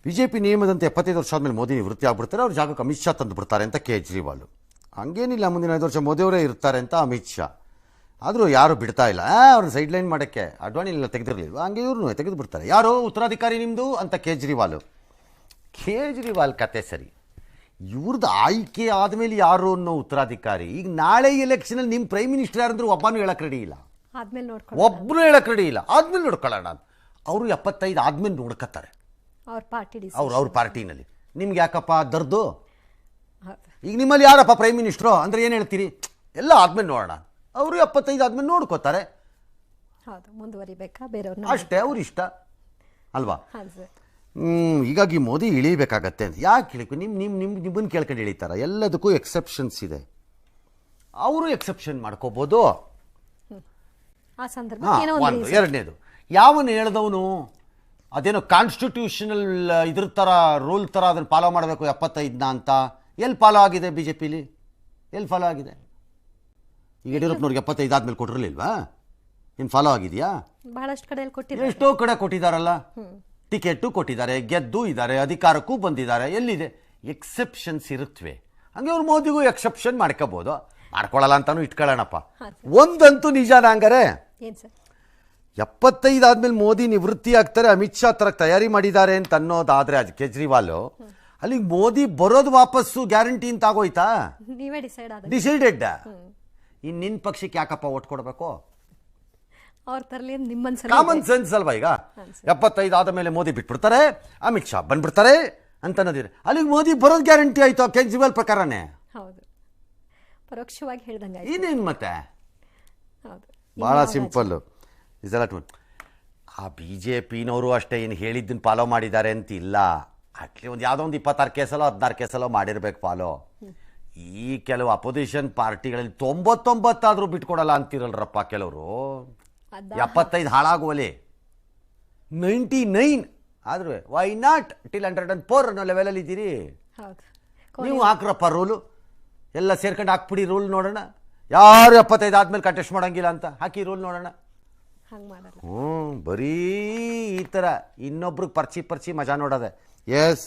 BJP ನಿಯಮದಂತೆ 75 ವರ್ಷ ಆದಮೇಲೆ ಮೋದಿ ನಿವೃತ್ತಿ ಆಗ್ಬಿಡ್ತಾರೆ, ಅವ್ರ ಜಾಗಕ್ಕೆ ಅಮಿತ್ ಶಾ ತಂದು ಬಿಡ್ತಾರೆ ಅಂತ ಕೇಜ್ರಿವಾಲ್. ಹಂಗೇನಿಲ್ಲ, ಮುಂದಿನ 5 ವರ್ಷ ಮೋದಿಯವರೇ ಇರ್ತಾರೆ ಅಂತ ಅಮಿತ್ ಶಾ. ಆದರೂ ಯಾರು ಬಿಡ್ತಾ ಇಲ್ಲ ಅವ್ರನ್ನ ಸೈಡ್ಲೈನ್ ಮಾಡೋಕ್ಕೆ. ಅಡ್ವಾಣಿಲ್ಲ ತೆಗೆದಿರಲಿಲ್ಲ, ಹಂಗೆ ಇವ್ರನ್ನೂ ತೆಗೆದು ಬಿಡ್ತಾರೆ. ಯಾರು ಉತ್ತರಾಧಿಕಾರಿ ನಿಮ್ಮದು ಅಂತ ಕೇಜ್ರಿವಾಲ್ ಕತೆ ಸರಿ. ಇವ್ರದ್ದು ಆಯ್ಕೆ ಆದಮೇಲೆ ಯಾರು ಅನ್ನೋ ಉತ್ತರಾಧಿಕಾರಿ. ಈಗ ನಾಳೆ ಎಲೆಕ್ಷನಲ್ಲಿ ನಿಮ್ಮ ಪ್ರೈಮ್ ಮಿನಿಸ್ಟರ್ ಯಾರಂದ್ರೂ ಒಬ್ಬನೂ ಹೇಳಕ್ಕೆ ರೆಡಿ ಇಲ್ಲ, ಒಬ್ಬರು ಹೇಳಕ್ಕೆ ರೆಡಿ ಇಲ್ಲ. ಆದ್ಮೇಲೆ ನೋಡ್ಕೊಳ್ಳೋಣ ಅಂತ ಅವರು 75 ಆದ್ಮೇಲೆ ನೋಡ್ಕೊತಾರೆ ಅವ್ರ ಪಾರ್ಟಿನಲ್ಲಿ. ನಿಮ್ಗೆ ಯಾಕಪ್ಪ ದರ್ದು? ಈಗ ನಿಮ್ಮಲ್ಲಿ ಯಾರಪ್ಪ ಪ್ರೈಮ್ ಮಿನಿಸ್ಟ್ರು ಅಂದರೆ ಏನು ಹೇಳ್ತೀರಿ? ಎಲ್ಲ ಆದ್ಮೇಲೆ ನೋಡೋಣ. ಅವರು 75 ಆದ್ಮೇಲೆ ನೋಡ್ಕೋತಾರೆ ಅಷ್ಟೇ, ಅವ್ರ ಇಷ್ಟ ಅಲ್ವಾ? ಹೀಗಾಗಿ ಮೋದಿ ಇಳಿಬೇಕಾಗತ್ತೆ ಅಂತ ಯಾಕೆ ಇಳಿಕು? ನಿಮ್ಮನ್ನು ಕೇಳ್ಕೊಂಡು ಇಳಿತಾರ? ಎಲ್ಲದಕ್ಕೂ ಎಕ್ಸೆಪ್ಷನ್ಸ್ ಇದೆ, ಅವರು ಎಕ್ಸೆಪ್ಷನ್ ಮಾಡ್ಕೋಬೋದು. ಒಂದು. ಎರಡನೇದು, ಯಾವನು ಹೇಳ್ದವನು ಅದೇನೋ ಕಾನ್ಸ್ಟಿಟ್ಯೂಷನಲ್ ಇದ್ರ ಥರ ರೂಲ್ ಥರ ಅದನ್ನು ಫಾಲೋ ಮಾಡಬೇಕು 75ನ ಅಂತ ಎಲ್ಲಿ ಫಾಲೋ ಆಗಿದೆ? BJPಲಿ ಎಲ್ಲಿ ಫಾಲೋ ಆಗಿದೆ? ಈಗ ಯಡಿಯೂರಪ್ಪನವ್ರಿಗೆ 75 ಆದ್ಮೇಲೆ ಕೊಟ್ಟಿರಲಿಲ್ವಾ? ಏನು ಫಾಲೋ ಆಗಿದೆಯಾ? ಬಹಳಷ್ಟು ಕಡೆ ಎಷ್ಟೋ ಕಡೆ ಕೊಟ್ಟಿದ್ದಾರಲ್ಲ, ಟಿಕೆಟು ಕೊಟ್ಟಿದ್ದಾರೆ, ಗೆದ್ದು ಇದ್ದಾರೆ, ಅಧಿಕಾರಕ್ಕೂ ಬಂದಿದ್ದಾರೆ. ಎಲ್ಲಿದೆ? ಎಕ್ಸೆಪ್ಷನ್ಸ್ ಇರುತ್ತವೆ. ಹಂಗೆ ಅವ್ರು ಮೋದಿಗೂ ಎಕ್ಸೆಪ್ಷನ್ ಮಾಡ್ಕೋಬೋದು, ಮಾಡ್ಕೊಳ್ಳಲ್ಲ ಅಂತಾನು ಇಟ್ಕೊಳ್ಳೋಣಪ್ಪ. ಒಂದಂತೂ ನಿಜಾನ ಹಂಗಾರೆ, 75 ಆದ್ಮೇಲೆ ಮೋದಿ ನಿವೃತ್ತಿ ಆಗ್ತಾರೆ, ಅಮಿತ್ ಶಾ ತರ ತಯಾರಿ ಮಾಡಿದ್ದಾರೆ ಅಂತ ಅನ್ನೋದಾದ್ರೆ ಅದು ಕೇಜ್ರಿವಾಲ್, ಅಲ್ಲಿಗೆ ಮೋದಿ ಬರೋದು ವಾಪಸ್ಸು ಗ್ಯಾರಂಟಿ ಅಂತ ಆಗೋಯ್ತಾ? ಡಿಸೈಡೆಡ್. ಇನ್ನು ನಿನ್ನ ಪಕ್ಷಕ್ಕೆ ಯಾಕಪ್ಪ ಓಟ್ ಕೊಡಬೇಕು? ಕಾಮನ್ ಸೆನ್ಸ್ ಅಲ್ವಾ? ಈಗ 75 ಆದ ಮೇಲೆ ಮೋದಿ ಬಿಟ್ಬಿಡ್ತಾರೆ, ಅಮಿತ್ ಶಾ ಬಂದ್ಬಿಡ್ತಾರೆ ಅಂತ ಅನ್ನೋದಿದೆ. ಅಲ್ಲಿಗೆ ಮೋದಿ ಬರೋದು ಗ್ಯಾರಂಟಿ ಆಯ್ತು ಕೇಜ್ರಿವಾಲ್ ಪ್ರಕಾರನೇ. ಪರೋಕ್ಷವಾಗಿ ಹೇಳ್ದಂಗೆ ಇನ್ನೇನು ಮತ್ತೆ? ಭಾಳ ಸಿಂಪಲ್ಲು. ಆ BJPನವರು ಅಷ್ಟೇ ಏನು ಹೇಳಿದ್ದನ್ನು ಫಾಲೋ ಮಾಡಿದ್ದಾರೆ ಅಂತಿಲ್ಲ. ಅಟ್ಲಿ ಒಂದು ಯಾವುದೋ ಒಂದು 26 ಕೇಸಲ್ಲೋ 16 ಕೇಸಲ್ಲೋ ಮಾಡಿರ್ಬೇಕು ಫಾಲೋ. ಈ ಕೆಲವು ಅಪೋಸಿಷನ್ ಪಾರ್ಟಿಗಳಲ್ಲಿ 99 ಆದರೂ ಬಿಟ್ಕೊಡಲ್ಲ ಅಂತಿರಲ್ರಪ್ಪ ಕೆಲವರು. 75 ಹಾಳಾಗುವಲ್ಲಿ 99 ಆದ್ರೂ ವೈ ನಾಟ್ ಟಿಲ್ 104 ಅನ್ನೋ ಲೆವೆಲಲ್ಲಿ ಇದ್ದೀರಿ. ನೀವು ಹಾಕ್ರಪ್ಪ ರೂಲು, ಎಲ್ಲ ಸೇರ್ಕೊಂಡು ಹಾಕ್ಬಿಡಿ ರೂಲ್, ನೋಡೋಣ ಯಾರು 75 ಆದ್ಮೇಲೆ ಕಂಟೆಸ್ಟ್ ಮಾಡೋಂಗಿಲ್ಲ ಅಂತ ಹಾಕಿ ರೂಲ್ ನೋಡೋಣ. ಬರೀ ಈ ಥರ ಇನ್ನೊಬ್ರಿಗೆ ಪರ್ಚಿ ಮಜಾ ನೋಡೋದೆ. ಎಸ್.